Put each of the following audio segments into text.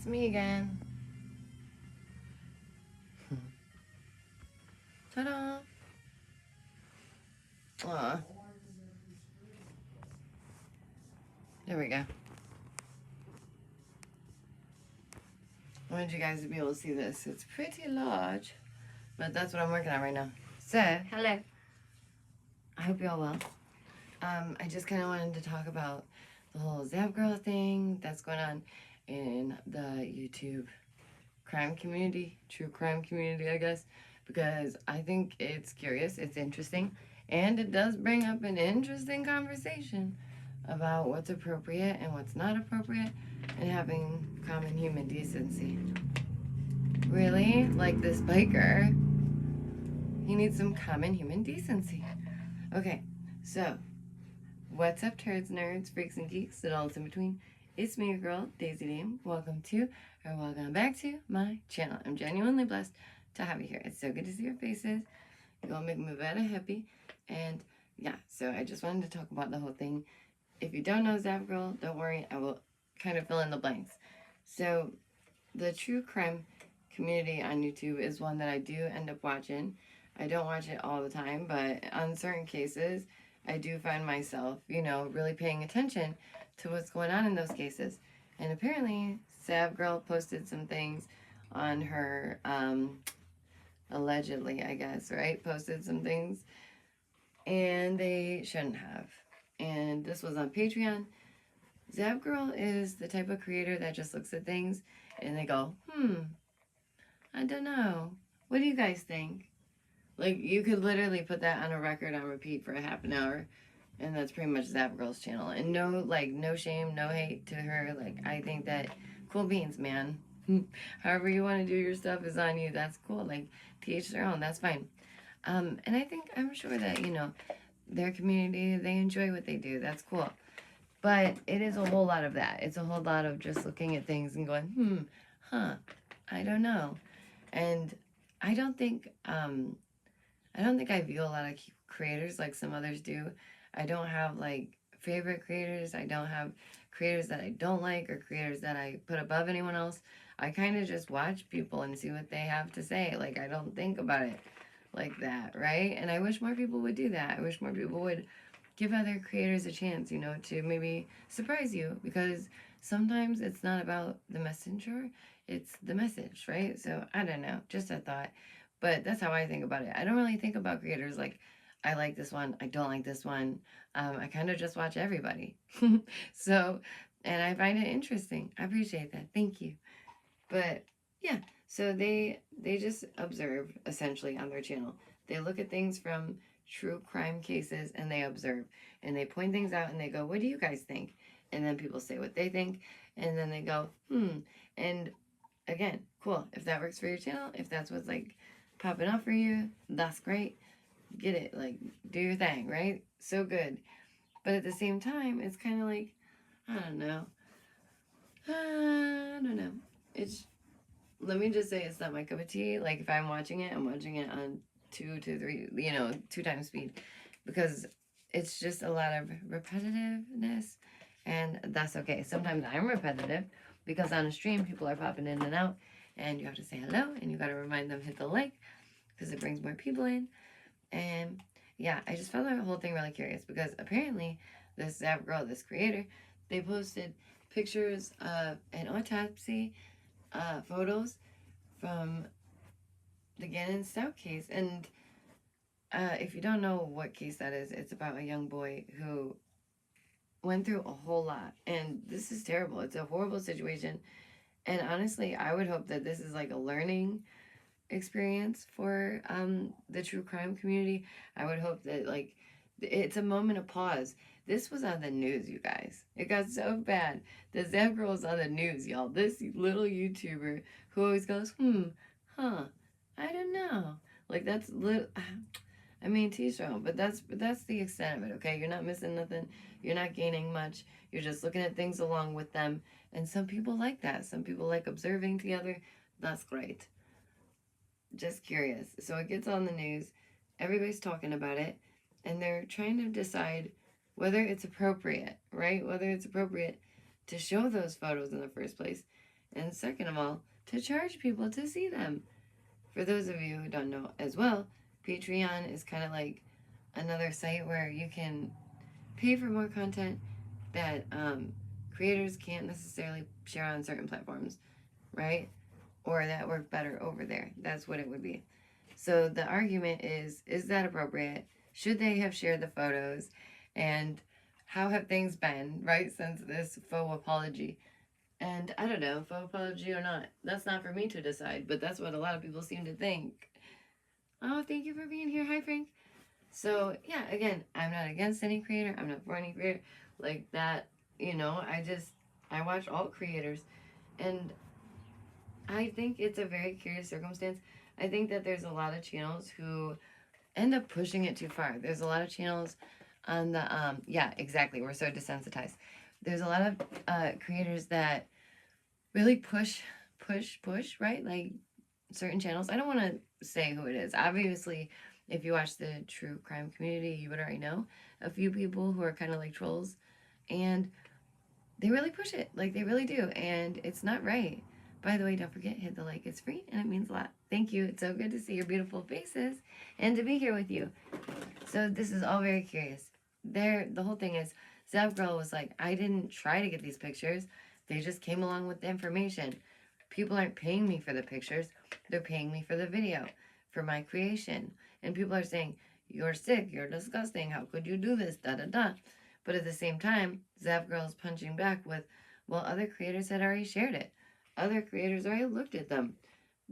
It's me again. Ta-da! Aw. There we go. I wanted you guys to be able to see this. It's pretty large, but that's what I'm working on right now. So, hello. I hope you're all well. I just kind of wanted to talk about the whole Zav Girl thing that's going on in the YouTube crime community, true crime community, I guess, because I think it's curious, it's interesting, and it does bring up an interesting conversation about what's appropriate and what's not appropriate and having common human decency. Really? Like this biker, he needs some common human decency. Okay, so what's up, turds, nerds, freaks, and geeks, and all that's in between? It's me, your girl, Daisy Dame. Welcome back to my channel. I'm genuinely blessed to have you here. It's so good to see your faces. You all make me very happy. And yeah, so I just wanted to talk about the whole thing. If you don't know Zav Girl, don't worry, I will kind of fill in the blanks. So the true crime community on YouTube is one that I do end up watching. I don't watch it all the time, but on certain cases, I do find myself, really paying attention to what's going on in those cases. And apparently, Zav Girl posted some things on her, allegedly, I guess, right? Posted some things, and they shouldn't have. And this was on Patreon. Zav Girl is the type of creator that just looks at things and they go, I don't know. What do you guys think? Like, you could literally put that on a record on repeat for a half an hour, and that's pretty much Zav Girl's channel. And no shame, no hate to her. Like, I think that cool beans, man. However you want to do your stuff is on you. That's cool. Like, to each their own. That's fine. And I'm sure that, their community, they enjoy what they do. That's cool. But it is a whole lot of that. It's a whole lot of just looking at things and going, I don't know. And I don't think I view a lot of creators like some others do. I don't have like favorite creators. I don't have creators that I don't like or creators that I put above anyone else. I kind of just watch people and see what they have to say. Like, I don't think about it like that, right? And I wish more people would do that. I wish more people would give other creators a chance, to maybe surprise you, because sometimes it's not about the messenger, it's the message, right? So I don't know, just a thought. But that's how I think about it. I don't really think about creators like, I like this one, I don't like this one. I kind of just watch everybody. So, and I find it interesting. I appreciate that. Thank you. But yeah, so they just observe essentially on their channel. They look at things from true crime cases and they observe and they point things out and they go, what do you guys think? And then people say what they think and then they go, and again, cool. If that works for your channel, if that's what's like popping up for you, that's great. Get it, like, do your thing, right? So good. But at the same time, it's kind of like, I don't know. It's, let me just say, it's not my cup of tea. Like, if I'm watching it on 2 to 3, 2 times speed, because it's just a lot of repetitiveness, and that's okay. Sometimes I'm repetitive because on a stream people are popping in and out, and you have to say hello, and you got to remind them hit the like because it brings more people in. And yeah, I just found the whole thing really curious because apparently this Zav Girl, this creator, they posted pictures of an autopsy photos from the Gannon Stout case. And if you don't know what case that is, it's about a young boy who went through a whole lot. And this is terrible. It's a horrible situation. And honestly, I would hope that this is like a learning experience for the true crime community. I would hope that, like, it's a moment of pause. This was on the news, you guys. It got so bad. The Zav Girl was on the news, y'all. This little YouTuber who always goes, I don't know. Like, that's I mean, to each their own, but that's the extent of it, okay? You're not missing nothing. You're not gaining much. You're just looking at things along with them. And some people like that. Some people like observing together. That's great. Just curious. So it gets on the news. Everybody's talking about it. And they're trying to decide whether it's appropriate, right? Whether it's appropriate to show those photos in the first place. And second of all, to charge people to see them. For those of you who don't know as well, Patreon is kind of like another site where you can pay for more content that creators can't necessarily share on certain platforms, right? Or that work better over there. That's what it would be. So the argument is that appropriate? Should they have shared the photos? And how have things been, right, since this faux apology? And I don't know, faux apology or not. That's not for me to decide, but that's what a lot of people seem to think. Oh, thank you for being here. Hi, Frank. So, yeah, again, I'm not against any creator. I'm not for any creator. Like that, I watch all creators. And I think it's a very curious circumstance. I think that there's a lot of channels who end up pushing it too far. There's a lot of channels on the, yeah, exactly. We're so desensitized. There's a lot of creators that really push, right? Like certain channels. I don't want to say who it is. Obviously, if you watch the true crime community, you would already know a few people who are kind of like trolls. And they really push it. Like they really do. And it's not right. By the way, don't forget, hit the like. It's free and it means a lot. Thank you. It's so good to see your beautiful faces and to be here with you. So this is all very curious. The whole thing is, Zav Girl was like, I didn't try to get these pictures. They just came along with the information. People aren't paying me for the pictures. They're paying me for the video, for my creation. And people are saying, you're sick, you're disgusting, how could you do this, da da da. But at the same time, Zav Girl is punching back with, well, other creators had already shared it. Other creators already looked at them.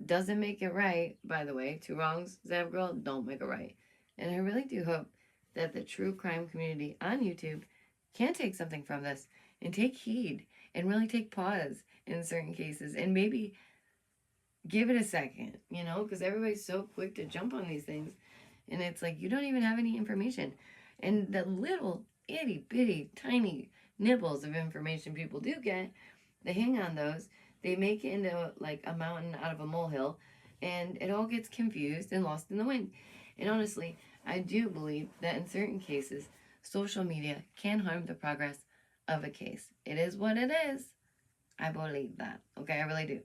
Doesn't make it right, by the way. Two wrongs, Zav Girl, don't make it right. And I really do hope that the true crime community on YouTube can take something from this and take heed and really take pause in certain cases and maybe give it a second, because everybody's so quick to jump on these things. And it's like, you don't even have any information. And the little itty bitty tiny nibbles of information people do get, they hang on those. They make it into like a mountain out of a molehill, and it all gets confused and lost in the wind. And honestly, I do believe that in certain cases, social media can harm the progress of a case. It is what it is. I believe that. Okay, I really do.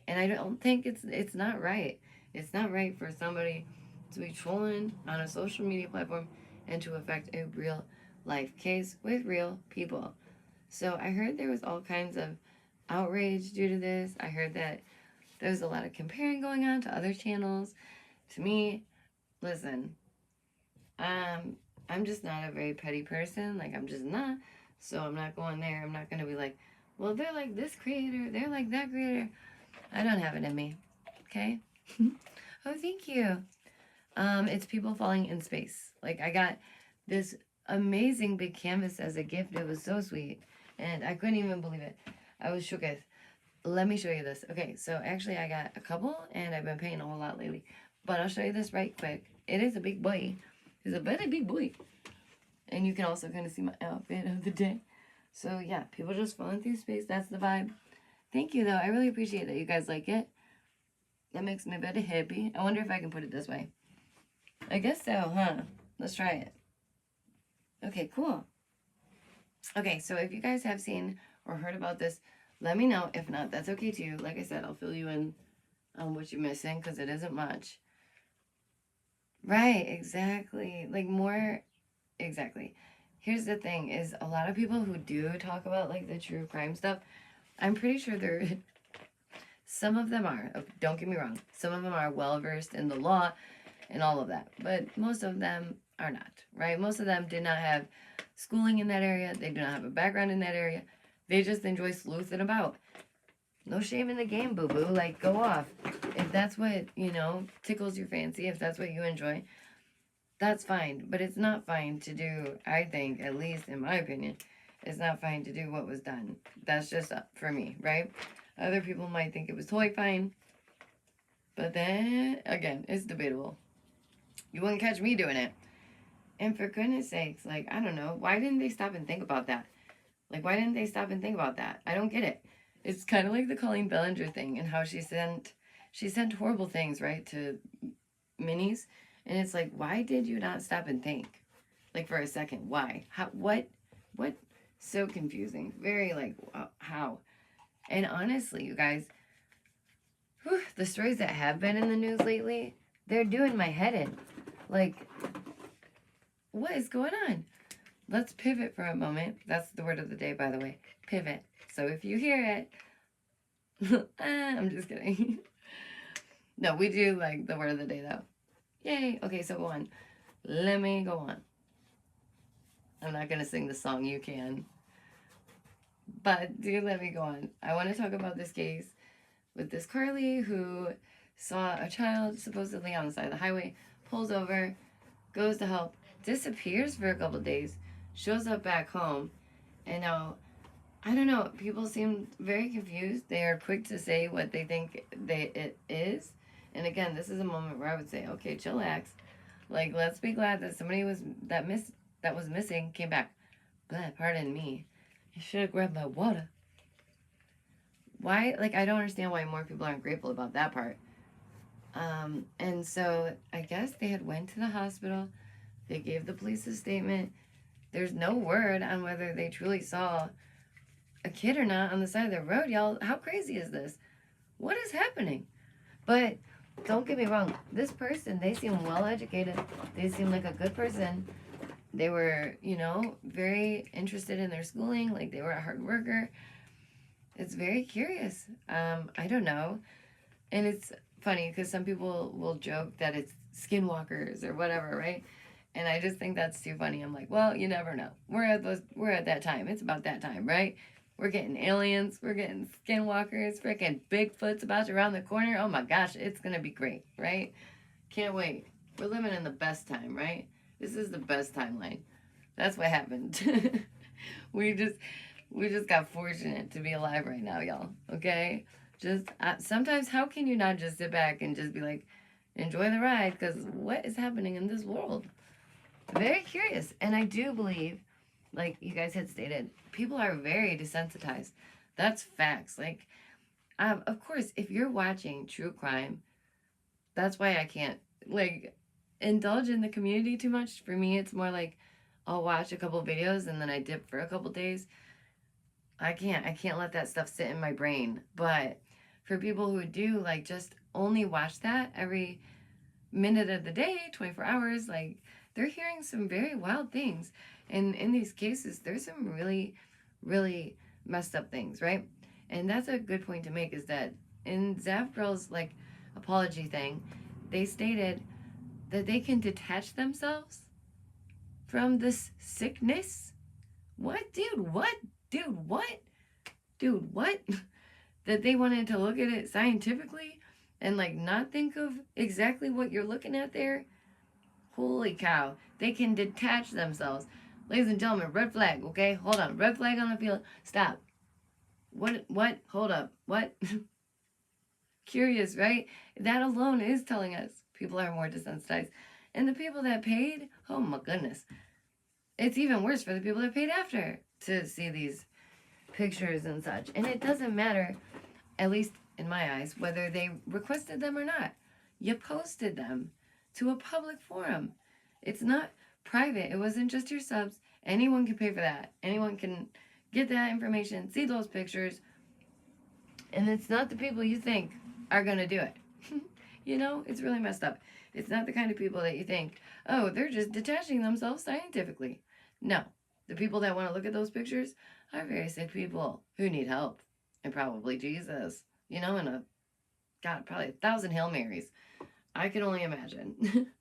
And I don't think it's not right. It's not right for somebody to be trolling on a social media platform and to affect a real life case with real people. So I heard there was all kinds of outrage due to this. I heard that there's a lot of comparing going on to other channels. To me, listen, I'm just not a very petty person. Like, I'm just not. So I'm not going there. I'm not going to be like, well, they're like this creator. They're like that creator. I don't have it in me. Okay? Oh, thank you. It's people falling in space. Like, I got this amazing big canvas as a gift. It was so sweet. And I couldn't even believe it. I was shooketh. Let me show you this. Okay, so actually I got a couple, and I've been painting a whole lot lately. But I'll show you this right quick. It is a big boy. It's a very big boy. And you can also kind of see my outfit of the day. So yeah, people just falling through space. That's the vibe. Thank you, though. I really appreciate that you guys like it. That makes me very happy. I wonder if I can put it this way. I guess so, huh? Let's try it. Okay, cool. Okay, so if you guys have seen or heard about this, let me know. If not, that's okay too. Like I said, I'll fill you in on what you're missing because it isn't much. Right, exactly. Like more, exactly. Here's the thing is a lot of people who do talk about like the true crime stuff, I'm pretty sure some of them are, don't get me wrong, some of them are well versed in the law and all of that, but most of them are not, right? Most of them did not have schooling in that area. They do not have a background in that area. They just enjoy sleuthing about. No shame in the game, boo-boo. Like, go off. If that's what, tickles your fancy, if that's what you enjoy, that's fine. But it's not fine to do, I think, at least in my opinion, it's not fine to do what was done. That's just for me, right? Other people might think it was totally fine. But then, again, it's debatable. You wouldn't catch me doing it. And for goodness sakes, like, I don't know. Why didn't they stop and think about that? Like, why didn't they stop and think about that? I don't get it. It's kind of like the Colleen Bellinger thing and how she sent horrible things, right, to minis. And it's like, why did you not stop and think? Like, for a second, why? How, what? So confusing. Very, like, how? And honestly, you guys, whew, the stories that have been in the news lately, they're doing my head in. Like, what is going on? Let's pivot for a moment. That's the word of the day, by the way. Pivot. So if you hear it, I'm just kidding. No, we do like the word of the day, though. Yay. Okay, so go on. Let me go on. I'm not going to sing the song. You can. But do let me go on. I want to talk about this case with this Carly who saw a child supposedly on the side of the highway, pulls over, goes to help, disappears for a couple days, shows up back home, and now, I don't know, people seem very confused. They are quick to say what they think it is. And again, this is a moment where I would say, okay, chillax. Like, let's be glad that somebody was missing came back. But pardon me, I should have grabbed my water. Why? Like, I don't understand why more people aren't grateful about that part. And so I guess they had went to the hospital. They gave the police a statement. There's no word on whether they truly saw a kid or not on the side of the road, y'all. How crazy is this? What is happening? But don't get me wrong. This person, they seem well educated. They seem like a good person. They were, very interested in their schooling. Like, they were a hard worker. It's very curious. I don't know. And it's funny because some people will joke that it's skinwalkers or whatever, right? And I just think that's too funny. I'm like, well, you never know. We're at that time. It's about that time, right? We're getting aliens. We're getting skinwalkers. Freaking Bigfoot's about to round the corner. Oh my gosh, it's gonna be great, right? Can't wait. We're living in the best time, right? This is the best timeline. That's what happened. we just got fortunate to be alive right now, y'all. Okay? Just sometimes, how can you not just sit back and just be like, enjoy the ride? Because what is happening in this world? Very curious. And I do believe, like you guys had stated, people are very desensitized. That's facts. Like, of course, if you're watching true crime, that's why I can't, like, indulge in the community too much. For me, it's more like I'll watch a couple videos and then I dip for a couple days. I can't let that stuff sit in my brain. But for people who do, like, just only watch that every minute of the day, 24 hours, like, they're hearing some very wild things. And in these cases, there's some really, really messed up things, right? And that's a good point to make, is that in Zav Girl's, like, apology thing, they stated that they can detach themselves from this sickness. What, dude? What? Dude, what? Dude, what? That they wanted to look at it scientifically and, like, not think of exactly what you're looking at there? Holy cow. They can detach themselves. Ladies and gentlemen, red flag, okay? Hold on. Red flag on the field. Stop. What? Hold up. What? Curious, right? That alone is telling us people are more desensitized. And the people that paid, oh my goodness. It's even worse for the people that paid after to see these pictures and such. And it doesn't matter, at least in my eyes, whether they requested them or not. You posted them to a public forum. It's not private. It wasn't just your subs. Anyone can pay for that. Anyone can get that information, see those pictures. And it's not the people you think are going to do it. It's really messed up. It's not the kind of people that you think, oh, they're just detaching themselves scientifically. No. The people that want to look at those pictures are very sick people who need help. And probably Jesus. And probably 1,000 Hail Marys. I can only imagine.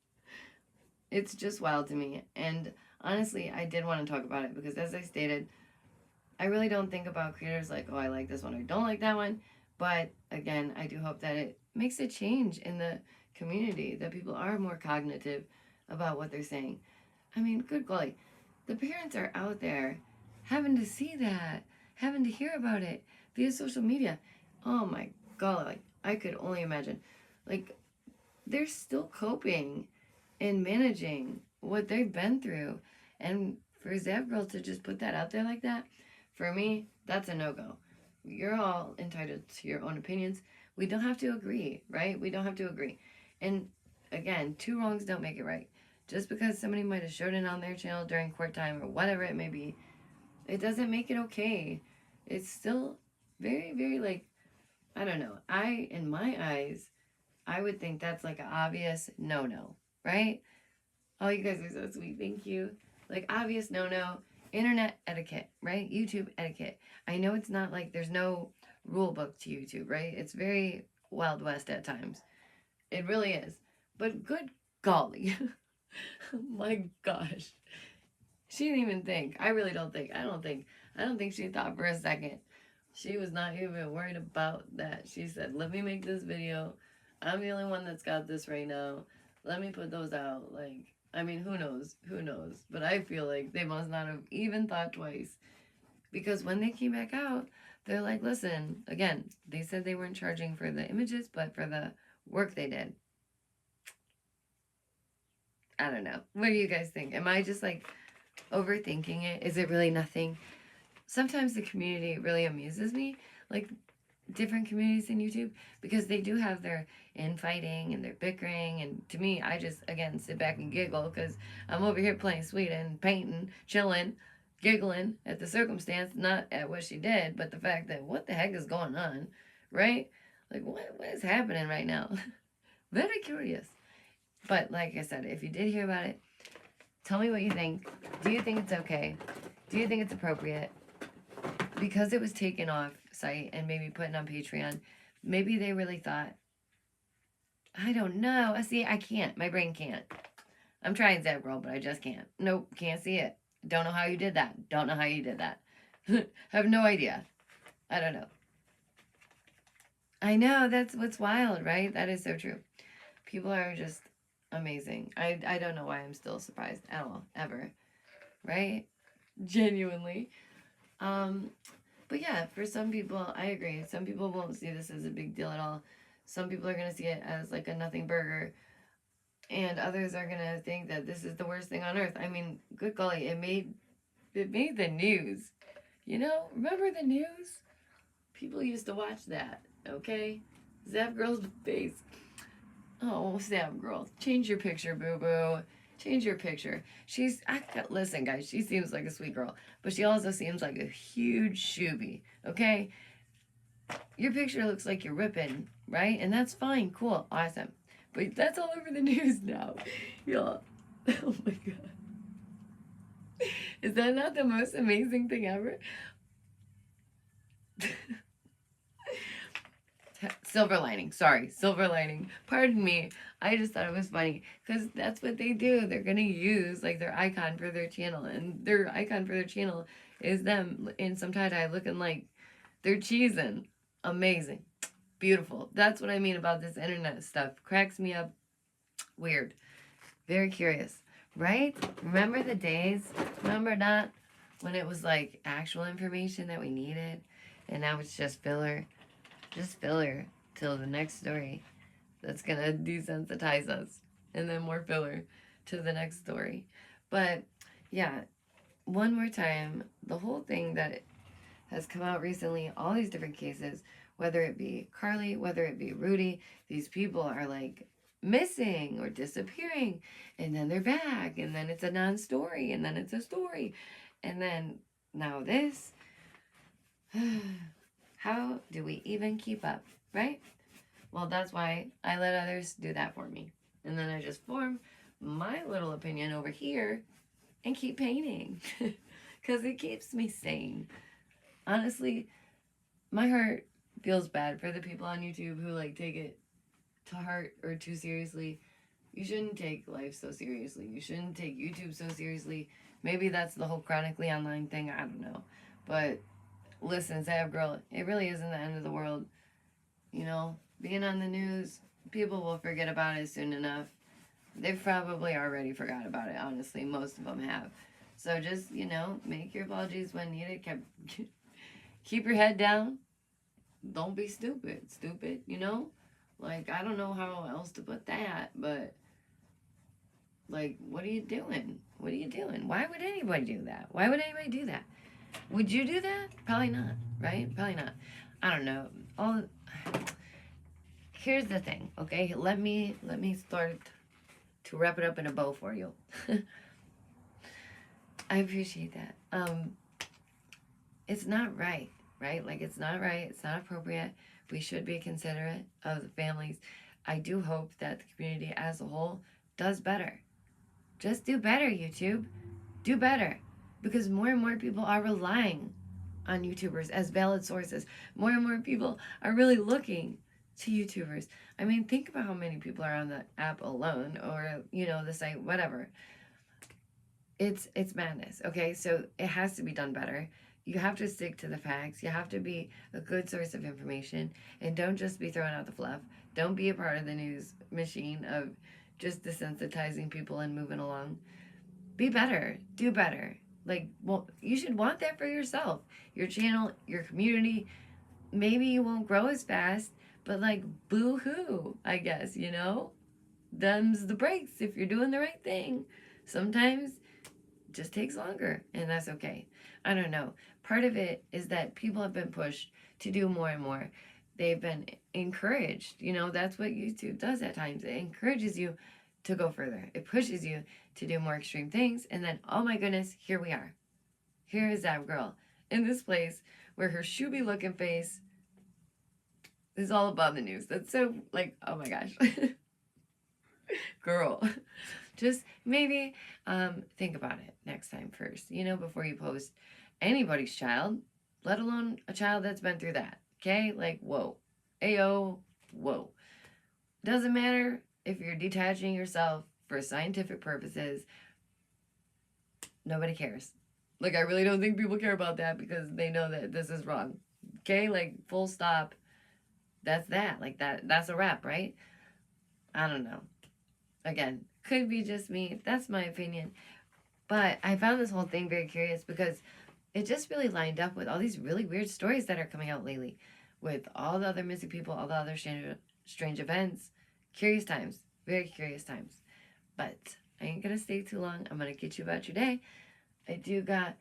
It's just wild to me. And honestly, I did want to talk about it because, as I stated, I really don't think about creators like, oh, I like this one or don't like that one. But again, I do hope that it makes a change in the community, that people are more cognitive about what they're saying. I mean, good golly, the parents are out there having to see that, having to hear about it via social media. Oh my god, like, I could only imagine. Like, they're still coping and managing what they've been through. And for Zav Girl to just put that out there like that, for me, that's a no-go. You're all entitled to your own opinions. We don't have to agree, right? We don't have to agree. And again, two wrongs don't make it right. Just because somebody might have showed it on their channel during court time or whatever it may be, it doesn't make it okay. It's still Very, very like, I don't know. In my eyes, I would think that's like an obvious no-no, right? Oh, you guys are so sweet. Thank you. Like, obvious no-no. Internet etiquette, right? YouTube etiquette. I know it's not like there's no rule book to YouTube, right? It's very Wild West at times. It really is. But good golly. My gosh. She didn't even think. I really don't think. I don't think she thought for a second. She was not even worried about that. She said, let me make this video. I'm the only one that's got this right now. Let me put those out. Like, I mean, who knows? Who knows? But I feel like they must not have even thought twice. Because when they came back out, they're like, listen, again, they said they weren't charging for the images, but for the work they did. I don't know. What do you guys think? Am I just like overthinking it? Is it really nothing? Sometimes the community really amuses me, like different communities in YouTube, because they do have their infighting and their bickering. And to me, I just, again, sit back and giggle because I'm over here playing sweet and painting, chilling, giggling at the circumstance, not at what she did, but the fact that what the heck is going on, right? Like, what is happening right now? Very curious. But like I said, if you did hear about it, tell me what you think. Do you think it's okay? Do you think it's appropriate? Because it was taken off site and maybe put on Patreon, maybe they really thought, I don't know. See, I can't. My brain can't. I'm trying, Zav Girl, but I just can't. Nope, can't see it. Don't know how you did that. Don't know how you did that. Have no idea. I don't know. I know, that's what's wild, right? That is so true. People are just amazing. I don't know why I'm still surprised at all, ever. Right? Genuinely. But yeah, for some people, I agree. Some people won't see this as a big deal at all. Some people are going to see it as like a nothing burger. And others are going to think that this is the worst thing on earth. I mean, good golly, it made the news. You know, remember the news? People used to watch that, okay? Zav Girl's face. Oh, Zav Girl, change your picture, boo-boo. Change your picture. Listen, guys, she seems like a sweet girl, but she also seems like a huge shoobie, okay? Your picture looks like you're ripping, right? And that's fine, cool, awesome. But that's all over the news now. Y'all, oh my God. Is that not the most amazing thing ever? Silver lining. Sorry, silver lining. Pardon me. I just thought it was funny because that's what they do. They're going to use like their icon for their channel, and their icon for their channel is them in some tie-dye looking like they're cheesing. Amazing. Beautiful. That's what I mean about this internet stuff. Cracks me up. Weird. Very curious. Right? Remember the days? Remember that? When it was like actual information that we needed, and now it's just filler. Just filler till the next story that's gonna desensitize us, and then more filler to the next story. But yeah, one more time, the whole thing that has come out recently, all these different cases, whether it be Carly, whether it be Rudy, these people are like missing or disappearing, and then they're back, and then it's a non-story, and then it's a story, and then now this. How do we even keep up, right? Well, that's why I let others do that for me. And then I just form my little opinion over here and keep painting because it keeps me sane. Honestly, my heart feels bad for the people on YouTube who like take it to heart or too seriously. You shouldn't take life so seriously. You shouldn't take YouTube so seriously. Maybe that's the whole chronically online thing. I don't know. But listen, Zav Girl, it really isn't the end of the world. You know, being on the news, people will forget about it soon enough. They've probably already forgot about it, honestly. Most of them have. So just, you know, make your apologies when needed. Keep your head down. Don't be stupid, you know? Like, I don't know how else to put that, but, like, what are you doing? What are you doing? Why would anybody do that? Why would anybody do that? Would you do that? Probably not, right? Probably not. I don't know. Here's the thing, okay? Let me start to wrap it up in a bow for you. I appreciate that. It's not right. right? Like, it's not right. It's not appropriate. We should be considerate of the families. I do hope that the community as a whole does better. Just do better, YouTube. Do better. Because more and more people are relying on YouTubers as valid sources. More and more people are really looking to YouTubers. I mean, think about how many people are on the app alone, or, you know, the site, whatever. It's madness, okay? So it has to be done better. You have to stick to the facts. You have to be a good source of information, and don't just be throwing out the fluff. Don't be a part of the news machine of just desensitizing people and moving along. Be better. Do better. Like, well, you should want that for yourself, your channel, your community. Maybe you won't grow as fast, but like, boo hoo, I guess, you know? Them's the breaks if you're doing the right thing. Sometimes it just takes longer, and that's okay. I don't know. Part of it is that people have been pushed to do more and more. They've been encouraged. You know, that's what YouTube does at times. It encourages you to go further. It pushes you to do more extreme things. And then, oh my goodness, here we are. Here is Zav Girl in this place where her shooby looking face is all above the news. That's so, like, oh my gosh. Girl. Just maybe think about it next time first, you know, before you post anybody's child, let alone a child that's been through that. Okay? Like, whoa. Ayo, whoa. Doesn't matter if you're detaching yourself for scientific purposes. Nobody cares. Like, I really don't think people care about that because they know that this is wrong. Okay? Like, full stop. That's that. Like, that's a wrap, right? I don't know. Again, could be just me. That's my opinion. But I found this whole thing very curious because it just really lined up with all these really weird stories that are coming out lately with all the other missing people, all the other strange events. Curious times. Very curious times. But I ain't going to stay too long. I'm going to get you about your day. I do got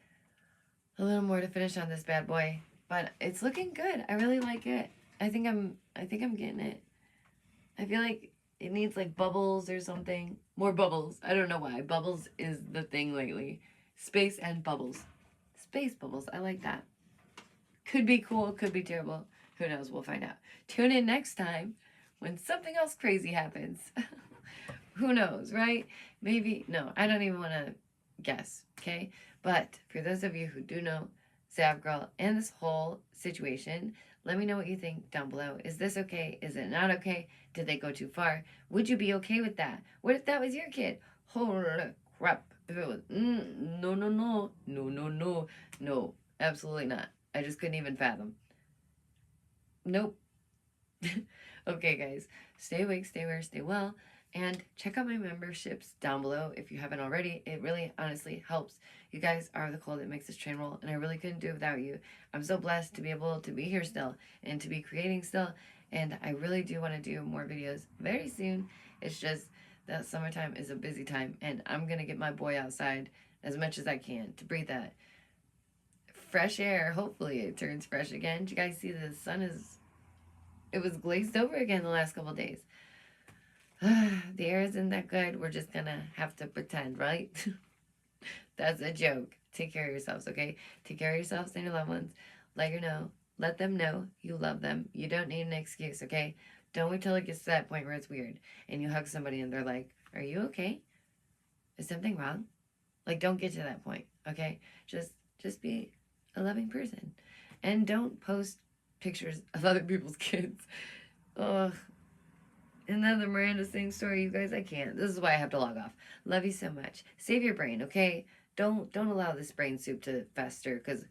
a little more to finish on this bad boy. But it's looking good. I really like it. I think I'm getting it. I feel like it needs like bubbles or something. More bubbles. I don't know why. Bubbles is the thing lately. Space and bubbles. Space bubbles. I like that. Could be cool. Could be terrible. Who knows? We'll find out. Tune in next time when something else crazy happens. Who knows, right? Maybe. No, I don't even want to guess. Okay? But for those of you who do know Zav Girl and this whole situation, let me know what you think down below. Is this okay? Is it not okay? Did they go too far? Would you be okay with that? What if that was your kid? Holy crap. If it was, no, absolutely not. I just couldn't even fathom. Nope. Okay, guys. Stay awake, stay aware, stay well. And check out my memberships down below if you haven't already. It really, honestly helps. You guys are the coal that makes this train roll, and I really couldn't do it without you. I'm so blessed to be able to be here still and to be creating still, and I really do want to do more videos very soon. It's just that summertime is a busy time, and I'm going to get my boy outside as much as I can to breathe that fresh air. Hopefully it turns fresh again. Did you guys see the sun it was glazed over again the last couple days. The air isn't that good. We're just gonna have to pretend, right? That's a joke. Take care of yourselves, okay? Take care of yourselves and your loved ones. Let them know you love them. You don't need an excuse, okay? Don't wait till it gets to that point where it's weird and you hug somebody and they're like, are you okay? Is something wrong? Like, don't get to that point, okay? Just be a loving person. And don't post pictures of other people's kids. Ugh. And then the Miranda Sings story, you guys, I can't. This is why I have to log off. Love you so much. Save your brain, okay? Don't allow this brain soup to fester, because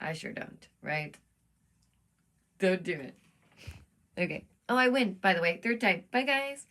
I sure don't, right? Don't do it. Okay. Oh, I win, by the way. Third time. Bye, guys.